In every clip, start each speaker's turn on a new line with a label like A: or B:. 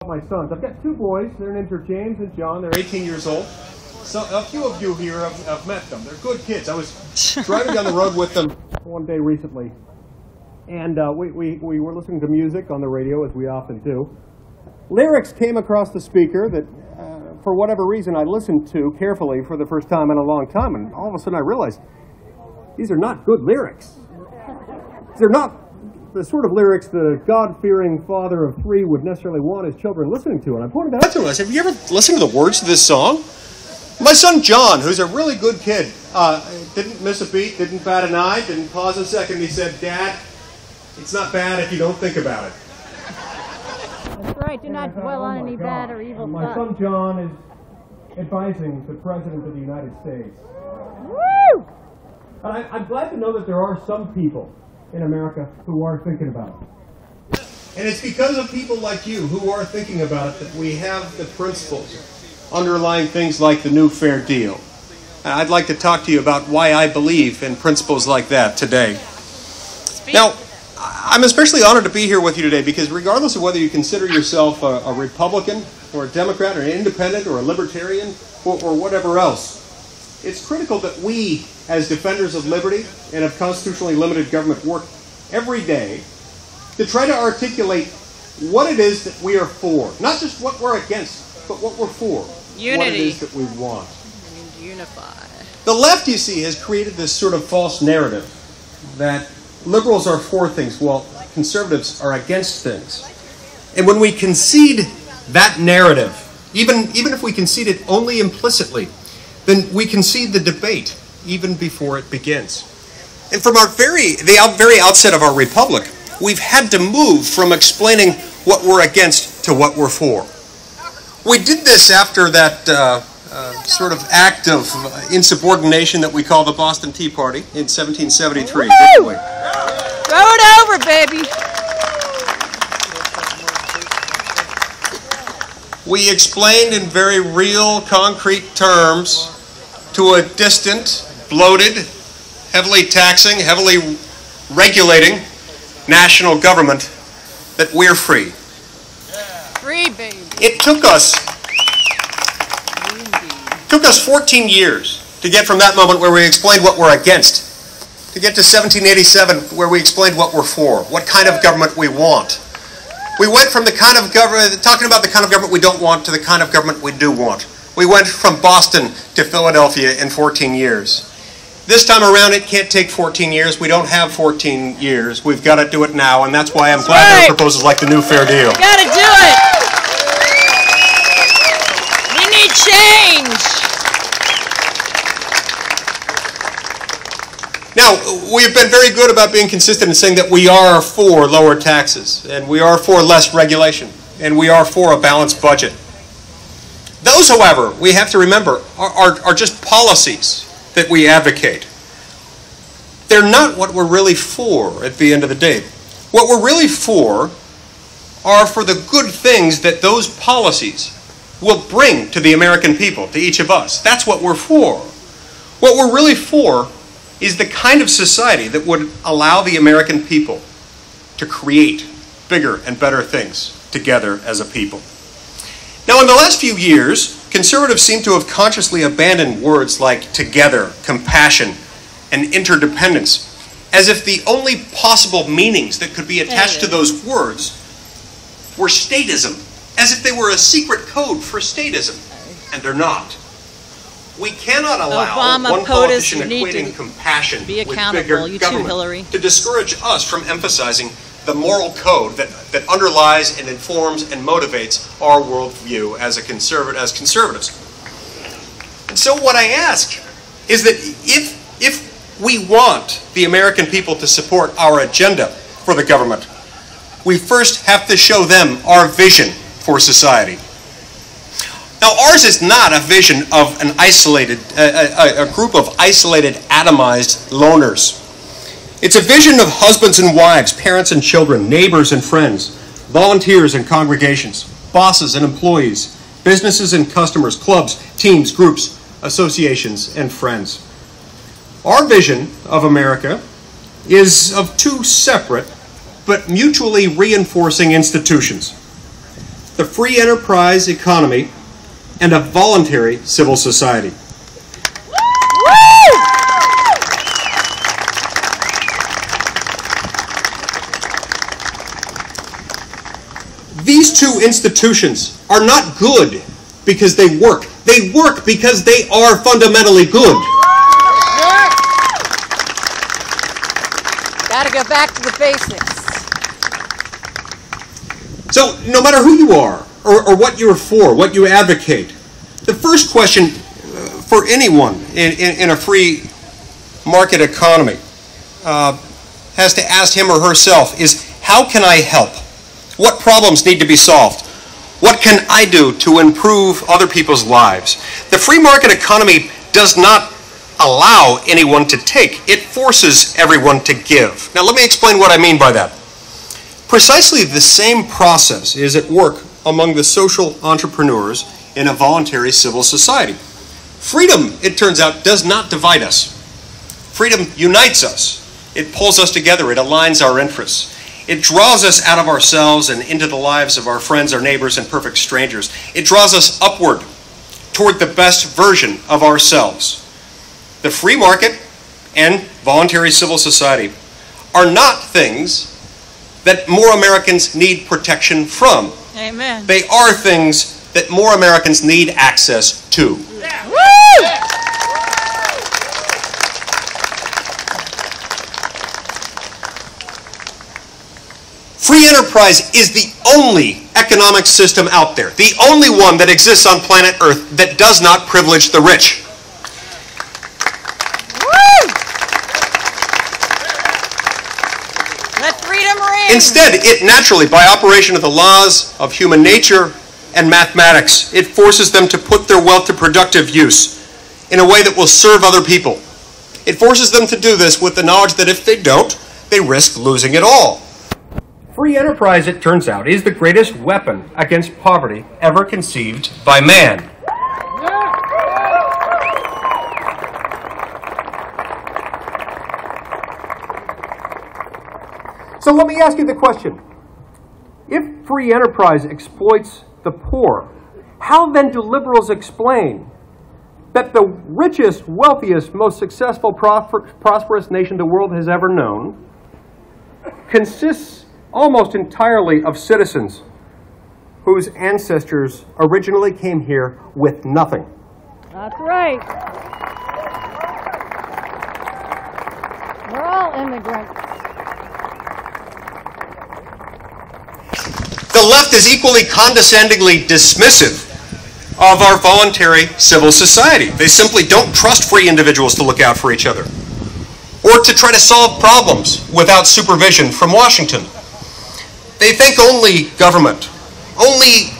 A: My sons. I've got two boys. They're named James and John. They're 18 years old. So a few of you here have met them. They're good kids. I was driving down the road with them one day recently, and we were listening to music on the radio, as we often do. Lyrics came across the speaker that, for whatever reason, I listened to carefully for the first time in a long time, and all of a sudden I realized these are not good lyrics. They're not the sort of lyrics the God-fearing father of three would necessarily want his children listening to. And I pointed out to him, I said, have you ever listened to the words of this song? My son John, who's a really good kid, didn't miss a beat, didn't bat an eye, didn't pause a second. He said, Dad, it's not bad if you don't think about it.
B: That's right. Do not dwell on any bad or evil
A: My
B: thoughts.
A: son John is advising the President of the United States.
B: Woo!
A: And I'm glad to know that there are some people in America who are thinking about it. And it's because of people like you who are thinking about it that we have the principles underlying things like the new fair deal. And I'd like to talk to you about why I believe in principles like that today. Now, I'm especially honored to be here with you today because regardless of whether you consider yourself a Republican or a Democrat or an independent or a libertarian or whatever else, it's critical that we, as defenders of liberty and of constitutionally limited government, work every day to try to articulate what it is that we are for. Not just what we're against, but what we're for.
C: Unity.
A: What it is that we want.
C: And unify.
A: The left, you see, has created this sort of false narrative that liberals are for things while conservatives are against things. And when we concede that narrative, even if we concede it only implicitly, then we concede the debate even before it begins. And from the very outset of our republic, we've had to move from explaining what we're against to what we're for. We did this after that sort of act of insubordination that we call the Boston Tea Party in 1773, didn't we?
C: Throw it over, baby.
A: We explained in very real, concrete terms to a distant, bloated, heavily taxing, heavily regulating national government that we're free.
C: Free, baby.
A: It took us 14 years to get from that moment where we explained what we're against, to get to 1787 where we explained what we're for, what kind of government we want. We went from the kind of government, talking about the kind of government we don't want, to the kind of government we do want. We went from Boston to Philadelphia in 14 years. This time around, it can't take 14 years. We don't have 14 years. We've got to do it now, and that's why I'm glad there are proposals like the new fair deal.
C: We gotta do it. We need change.
A: Now, we've been very good about being consistent in saying that we are for lower taxes, and we are for less regulation, and we are for a balanced budget. Those, however, we have to remember, are just policies that we advocate. They're not what we're really for at the end of the day. What we're really for are for the good things that those policies will bring to the American people, to each of us. That's what we're for. What we're really for is the kind of society that would allow the American people to create bigger and better things together as a people. Now, in the last few years, conservatives seem to have consciously abandoned words like together, compassion, and interdependence, as if the only possible meanings that could be attached to those words were statism, as if they were a secret code for statism, and they're not. We cannot allow one politician equating compassion with bigger government to discourage us from emphasizing the moral code that underlies and informs and motivates our worldview as conservatives. And so what I ask is that if we want the American people to support our agenda for the government, we first have to show them our vision for society. Now, ours is not a vision of an isolated, a group of isolated, atomized loners. It's a vision of husbands and wives, parents and children, neighbors and friends, volunteers and congregations, bosses and employees, businesses and customers, clubs, teams, groups, associations, and friends. Our vision of America is of two separate but mutually reinforcing institutions. the free enterprise economy, and a voluntary civil society. These two institutions are not good because they work. They work because they are fundamentally good.
C: Gotta go back to the basics.
A: So no matter who you are or what you're for, what you advocate, the first question for anyone in a free market economy has to ask him or herself is, how can I help? What problems need to be solved? What can I do to improve other people's lives? The free market economy does not allow anyone to take. It forces everyone to give. Now let me explain what I mean by that. Precisely the same process is at work among the social entrepreneurs in a voluntary civil society. Freedom, it turns out, does not divide us. Freedom unites us. It pulls us together. It aligns our interests. It draws us out of ourselves and into the lives of our friends, our neighbors, and perfect strangers. It draws us upward toward the best version of ourselves. The free market and voluntary civil society are not things that more Americans need protection from.
C: Amen.
A: They are things that more Americans need access to.
C: Yeah. Woo!
A: Free enterprise is the only economic system out there, the only one that exists on planet Earth that does not privilege the rich.
C: Let freedom ring.
A: Instead, it naturally, by operation of the laws of human nature and mathematics, it forces them to put their wealth to productive use in a way that will serve other people. It forces them to do this with the knowledge that if they don't, they risk losing it all. Free enterprise, it turns out, is the greatest weapon against poverty ever conceived by man. So let me ask you the question. If free enterprise exploits the poor, how then do liberals explain that the richest, wealthiest, most successful, prosperous nation the world has ever known consists almost entirely of citizens whose ancestors originally came here with nothing?
B: That's right. We're all immigrants.
A: The left is equally condescendingly dismissive of our voluntary civil society. They simply don't trust free individuals to look out for each other or to try to solve problems without supervision from Washington. They think only government, only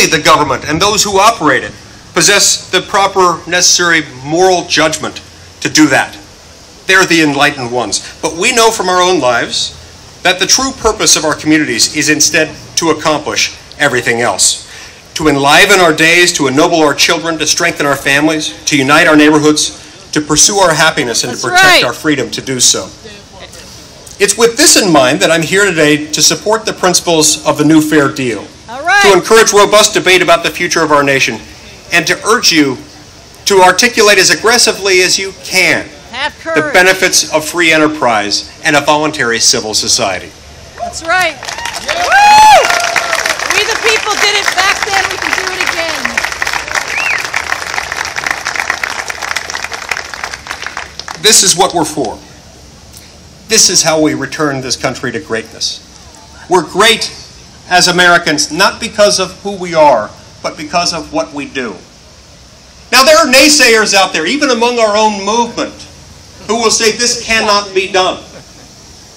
A: the government and those who operate it possess the proper necessary moral judgment to do that. They're the enlightened ones. But we know from our own lives that the true purpose of our communities is instead to accomplish everything else. To enliven our days, to ennoble our children, to strengthen our families, to unite our neighborhoods, to pursue our happiness and to protect our freedom to do so. It's with this in mind that I'm here today to support the principles of the New Fair Deal, to encourage robust debate about the future of our nation, and to urge you to articulate as aggressively as you can the benefits of free enterprise and a voluntary civil society.
C: That's right. Woo! We the people did it back then, we can do it again.
A: This is what we're for. This is how we return this country to greatness. We're great as Americans, not because of who we are, but because of what we do. Now, there are naysayers out there, even among our own movement, who will say this cannot be done.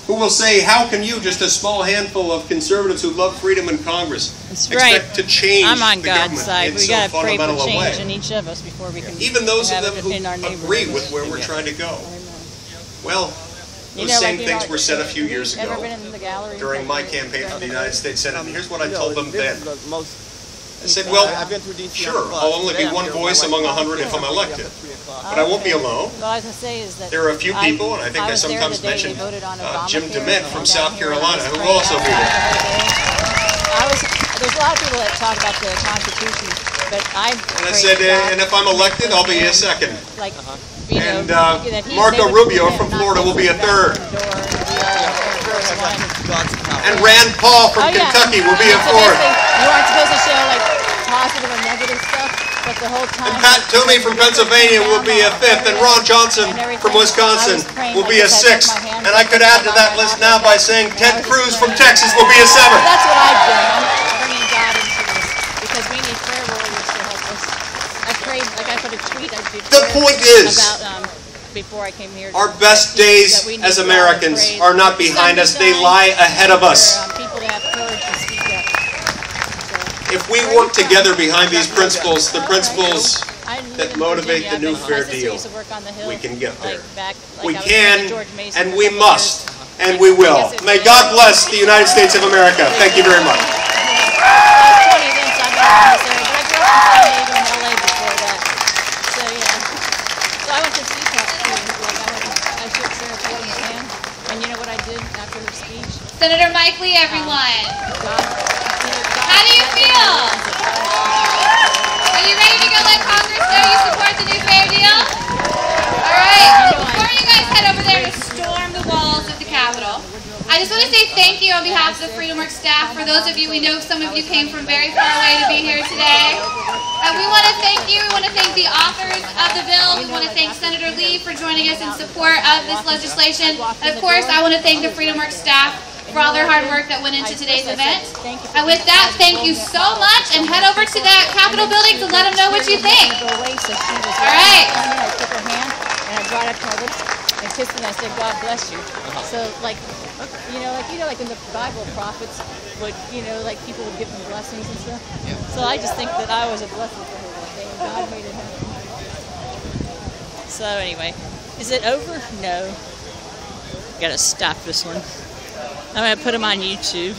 A: Who will say, how can you, just a small handful of conservatives who love freedom in Congress, expect to change
C: I'm on
A: the
C: God's
A: government
C: side.
A: in
C: We
A: so
C: got to pray for
A: fundamental a way?
C: change in each of us before we can
A: Even those of
C: have
A: them
C: it
A: who
C: in our
A: agree
C: neighborhood.
A: with where we're trying to go. Well, those same things were said a few years ago during my campaign for the United States Senate, and here's what I told them then. I said, well, sure, I'll only be one voice among 100 if I'm elected, but I won't be alone.
C: What I was going to say is that
A: There are a few people, and I think I sometimes mention Jim DeMint from South Carolina, who will also be there.
C: I was
B: lot of people that talk about the Constitution, but I.
A: And I said, and if I'm elected, I'll be a second.
B: Like, you know,
A: And
B: that
A: Marco
B: they would
A: Rubio
B: prevent
A: from
B: not
A: Florida will be a
B: just
A: third.
B: the door and the first one.
A: And Rand Paul from
B: Oh, yeah.
A: Kentucky will be a
B: So
A: fourth.
B: basically, you aren't supposed to show like positive or negative stuff, but the whole time.
A: And Pat Toomey from Pennsylvania will be a fifth, and Ron Johnson from Wisconsin will be a sixth. And I could add to that list now by saying Ted Cruz from Texas will be a
B: So
A: seventh.
B: that's what I've done. I'm bringing God into this because we need prayer warriors to help us. I prayed, like I put a tweet. I did
A: The
B: prayer
A: point is,
B: about before I came here.
A: our best days as Americans are not behind us, they lie ahead of us.
B: People to have courage to speak up.
A: If we work together behind these principles, the principles that motivate the new Fair Deal, we can get there. We can, and we must, and we will. May God bless the United States of America. Thank you very much.
B: I went to CPAC too. I shook Sarah Palin hand, and you know what I did after her speech?
D: Senator Mike Lee, everyone.
B: How
D: do you feel? Are you ready to go let Congress know you support the new Fair Deal? All right. Before you guys head over there to storm the walls of the Capitol, I just want to say thank you on behalf of the FreedomWorks staff. For those of you, we know some of you came from very far away to be here today. We want to thank you. We want to thank the authors of the bill. We want to thank Senator Lee for joining us in support of this legislation. And of course, I want to thank the FreedomWorks staff for all their hard work that went into today's event. And with that, thank you so much, and head over to that Capitol building to let them know what you think. All right.
B: I took her hand and I brought it up to my lips and kissed her and I said, God bless you. So like in the Bible, prophets would, like people would give them blessings and stuff. So I just think that I was a blessing for her that day, and God made it happen. So anyway, is it over? No. Gotta stop this one. I'm gonna put them on YouTube.